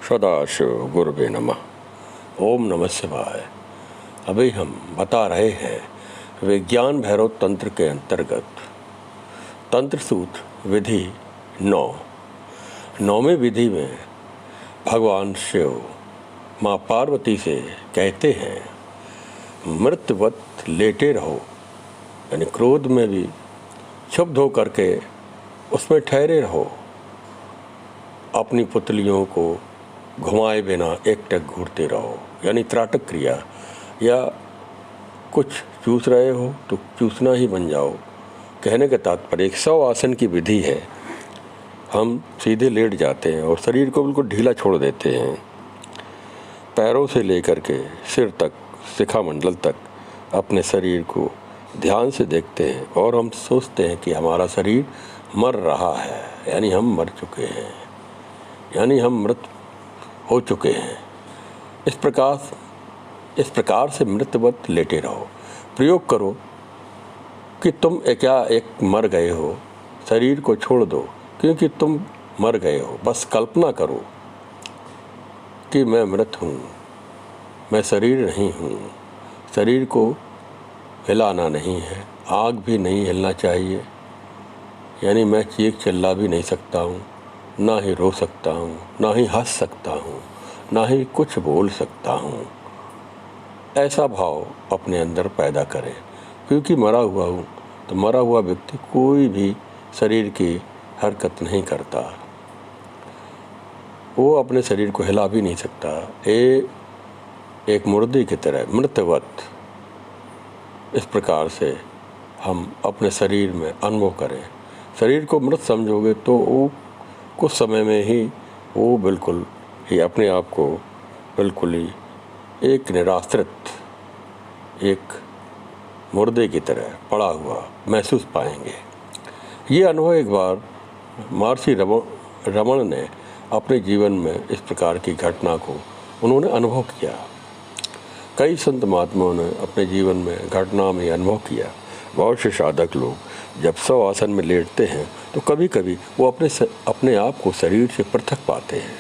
सदाशिव गुरुवे नमः। ओम नमः शिवाय। अभी हम बता रहे हैं विज्ञान भैरव तंत्र के अंतर्गत तंत्र सूत्र विधि 9। 9वीं विधि में भगवान शिव माँ पार्वती से कहते हैं मृतवत लेटे रहो, यानी क्रोध में भी क्षुब्ध हो करके उसमें ठहरे रहो। अपनी पुतलियों को घुमाए बिना एकटक घूरते रहो, यानी त्राटक क्रिया, या कुछ चूस रहे हो तो चूसना ही बन जाओ। कहने का तात्पर्य 100 आसन की विधि है। हम सीधे लेट जाते हैं और शरीर को बिल्कुल ढीला छोड़ देते हैं। पैरों से लेकर के सिर तक, शिखामंडल तक अपने शरीर को ध्यान से देखते हैं और हम सोचते हैं कि हमारा शरीर मर रहा है, यानी हम मर चुके हैं, यानी हम मृत हो चुके हैं। इस प्रकार से मृतवत लेटे रहो। प्रयोग करो कि तुम एक मर गए हो, शरीर को छोड़ दो क्योंकि तुम मर गए हो। बस कल्पना करो कि मैं मृत हूँ, मैं शरीर नहीं हूँ। शरीर को हिलाना नहीं है, आग भी नहीं हिलना चाहिए, यानी मैं चीख चिल्ला भी नहीं सकता हूँ, ना ही रो सकता हूँ, ना ही हंस सकता हूँ, ना ही कुछ बोल सकता हूँ। ऐसा भाव अपने अंदर पैदा करें, क्योंकि मरा हुआ हूँ तो मरा हुआ व्यक्ति कोई भी शरीर की हरकत नहीं करता, वो अपने शरीर को हिला भी नहीं सकता। एक मुर्दे की तरह मृतवत। इस प्रकार से हम अपने शरीर में अनुभव करें। शरीर को मृत समझोगे तो वो कुछ समय में ही वो बिल्कुल ही अपने आप को बिल्कुल ही एक निराश्रित, एक मुर्दे की तरह पड़ा हुआ महसूस पाएंगे। ये अनुभव एक बार महर्षि रमण ने अपने जीवन में इस प्रकार की घटना को उन्होंने अनुभव किया। कई संत महात्माओं ने अपने जीवन में घटना में अनुभव किया। बहुत से साधक लोग जब 100 आसन में लेटते हैं तो कभी कभी वो अपने आप को शरीर से पृथक पाते हैं।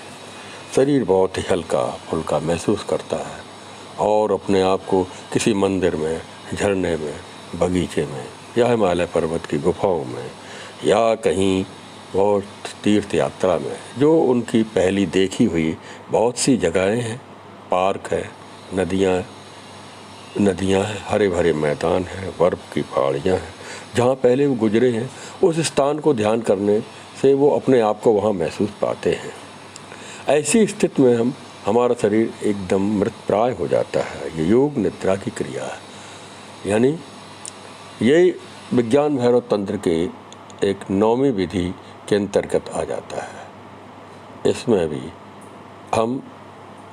शरीर बहुत ही हल्का फुल्का महसूस करता है और अपने आप को किसी मंदिर में, झरने में, बगीचे में, या हिमालय पर्वत की गुफाओं में, या कहीं बहुत तीर्थ यात्रा में, जो उनकी पहली देखी हुई बहुत सी जगहें हैं, पार्क है, नदियाँ हैं, हरे भरे मैदान हैं, बर्फ़ की पहाड़ियाँ हैं, जहाँ पहले वो गुजरे हैं, उस स्थान को ध्यान करने से वो अपने आप को वहाँ महसूस पाते हैं। ऐसी स्थिति में हमारा शरीर एकदम मृतप्राय हो जाता है। ये योग निद्रा की क्रिया है, यानी यही विज्ञान भैरव तंत्र के एक 9वीं विधि के अंतर्गत आ जाता है। इसमें भी हम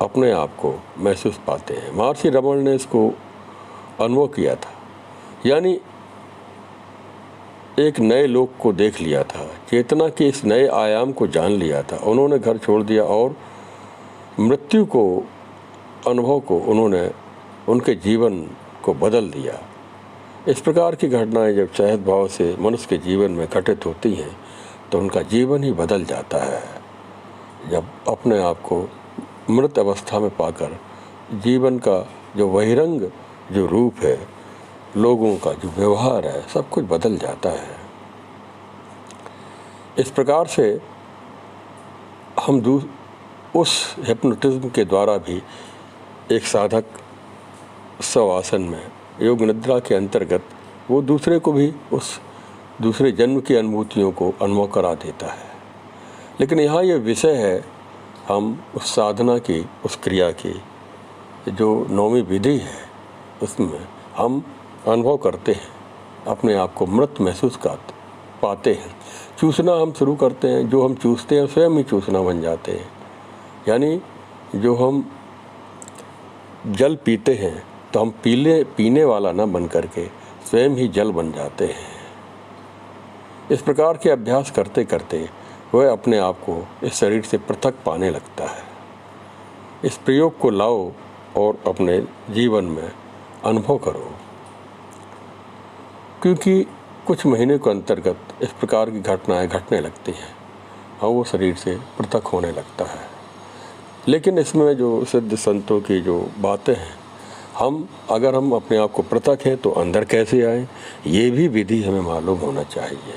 अपने आप को महसूस पाते हैं। महर्षि रमण ने इसको अनुभव किया था, यानी एक नए लोक को देख लिया था, चेतना के इस नए आयाम को जान लिया था। उन्होंने घर छोड़ दिया और मृत्यु को, अनुभव को उन्होंने उनके जीवन को बदल दिया। इस प्रकार की घटनाएं जब सहज भाव से मनुष्य के जीवन में घटित होती हैं तो उनका जीवन ही बदल जाता है। जब अपने आप को मृत अवस्था में पाकर जीवन का जो बहिरंग जो रूप है, लोगों का जो व्यवहार है, सब कुछ बदल जाता है। इस प्रकार से हम उस हिप्नोटिज्म के द्वारा भी एक साधक 100 आसन में योग निद्रा के अंतर्गत वो दूसरे को भी उस दूसरे जन्म की अनुभूतियों को अनुभव करा देता है। लेकिन यहाँ ये विषय है, हम उस साधना की, उस क्रिया की जो 9वीं विधि है, उसमें हम अनुभव करते हैं, अपने आप को मृत महसूस पाते हैं। चूसना हम शुरू करते हैं, जो हम चूसते हैं स्वयं ही चूसना बन जाते हैं। यानी जो हम जल पीते हैं तो हम पीने वाला ना बन करके स्वयं ही जल बन जाते हैं। इस प्रकार के अभ्यास करते करते वह अपने आप को इस शरीर से पृथक पाने लगता है। इस प्रयोग को लाओ और अपने जीवन में अनुभव करो, क्योंकि कुछ महीने के अंतर्गत इस प्रकार की घटनाएं घटने लगती हैं और वो शरीर से पृथक होने लगता है। लेकिन इसमें जो सिद्ध संतों की जो बातें हैं, अगर हम अपने आप को पृथक हैं तो अंदर कैसे आएँ, ये भी विधि हमें मालूम होना चाहिए।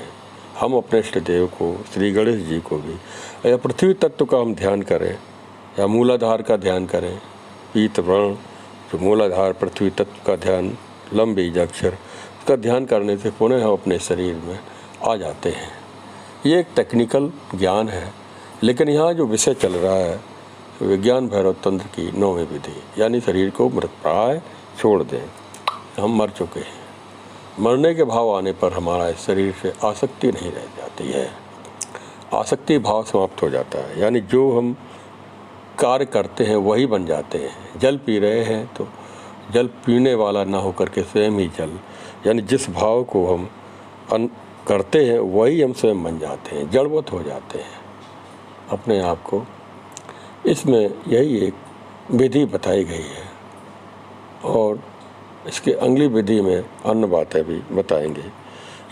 हम अपने इष्ट देव को, श्री गणेश जी को भी, या पृथ्वी तत्व का हम ध्यान करें या मूलाधार का ध्यान करें, पीत वर्ण जो मूलाधार पृथ्वी तत्व का ध्यान, लम बीजाक्षर का ध्यान करने से पुनः हम अपने शरीर में आ जाते हैं। ये एक टेक्निकल ज्ञान है, लेकिन यहाँ जो विषय चल रहा है विज्ञान भैरव तंत्र की 9वीं विधि, यानी शरीर को मृतप्राय छोड़ दें। हम मर चुके हैं, मरने के भाव आने पर हमारा इस शरीर से आसक्ति नहीं रह जाती है, आसक्ति भाव समाप्त हो जाता है, यानी जो हम कार्य करते हैं वही बन जाते हैं। जल पी रहे हैं तो जल पीने वाला ना होकर के स्वयं ही जल, यानी जिस भाव को हम करते हैं वही हम स्वयं बन जाते हैं, जड़वत हो जाते हैं अपने आप को। इसमें यही एक विधि बताई गई है और इसके अगली विधि में अन्य बातें भी बताएंगे।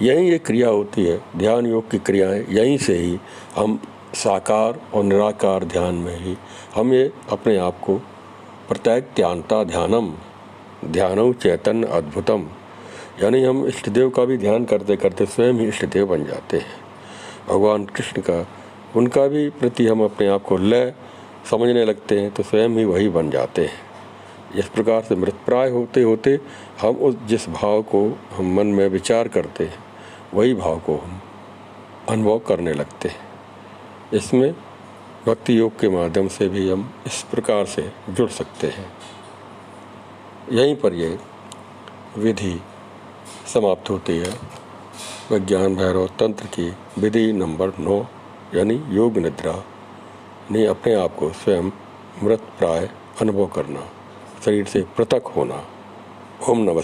यही एक क्रिया होती है, ध्यान योग की क्रियाएं, यहीं से ही हम साकार और निराकार ध्यान में ही हम ये अपने आप को प्रत्येक ध्यानता ध्यानम ध्यानो चैतन्य अद्भुतम, यानी हम इष्ट देव का भी ध्यान करते करते स्वयं ही इष्ट देव बन जाते हैं। भगवान कृष्ण का, उनका भी प्रति हम अपने आप को लय समझने लगते हैं तो स्वयं ही वही बन जाते हैं। इस प्रकार से मृतप्राय होते होते हम उस जिस भाव को हम मन में विचार करते हैं वही भाव को हम अनुभव करने लगते हैं। इसमें भक्ति योग के माध्यम से भी हम इस प्रकार से जुड़ सकते हैं। यहीं पर ये विधि समाप्त होती है। विज्ञान भैरव तंत्र की विधि नंबर 9, यानी योग निद्रा, यानी अपने आप को स्वयं मृत प्राय अनुभव करना, शरीर से पृथक होना। ओम नमः।